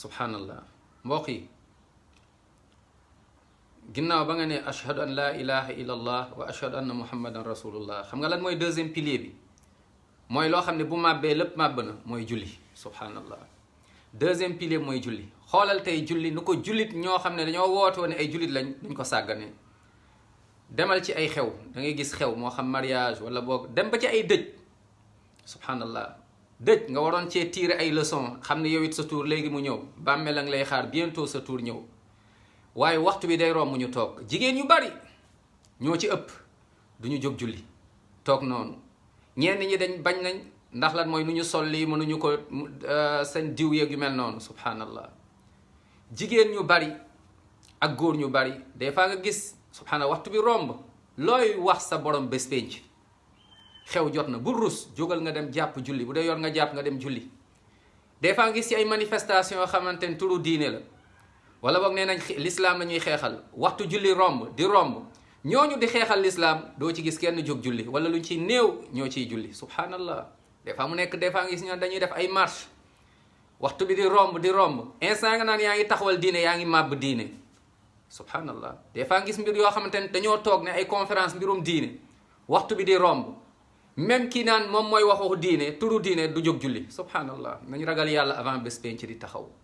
subhanallah mbokk yi ginnaaw ba nga ne ashhadu an la ilaha illallah wa ashhadu anna muhammadan rasulullah xam nga lan mooy deuxième pilier bi mooy loo xam ne bu màbbee lépp màbb na mooy julli subhanallah deuxième pilier mooy julli xoolal tey julli nu ko jullit ñoo xam ne dañoo wootoo ne ay jullit lañ duñ ko sàggane demal ci ay xew da ngay gis xew moo xam mariage wala boog dem ba ci ay dëj subhanallah dëj nga waroon cee tirer ay leçon xam ne yow it sa tour léegi mu ñëw bàmmeel a ngi lay xaar bientôt sa tour ñëw waaye waxtu bi day romb ñu toog jigéen ñu bari ñoo ci ëpp duñu jóg julli toog noonu ñenn ñi dañ bañ nañ ndax lan mooy nu ñu sol lii mënuñu ko seen diw yeeg yu mel noonu subhanallah jigéen ñu bari ak góor ñu bari des fois nga gis subhanallah waxtu bi romb looy wax sa borom bés penc xew jot na bu rus jógal nga dem jàpp julli bu dee yor nga jàpp nga dem julli des fois nga gis ci ay manifestation yoo xamante ne turu diine la wala boog nee nañ l'islam la ñuy xeexal waxtu julli romb di romb ñooñu di xeexal l'islam doo ci gis kenn jóg julli wala luñ ciy néew ñoo ciy julli subhanallah des fois mu nekk des fois nga gis ñoom dañuy def ay marche waxtu bi di romb instant nga naan yaa ngi taxawal diine yaa ngi màbb diine subhanallah des fois nga gis mbir yoo xamante ne dañoo toog ne ay conférence mbirum diine waxtu bi di romb même kii naan moom mooy waxu diine turu diine du jóg julli subhanallah nañ ragal yàlla avant bés penc di taxaw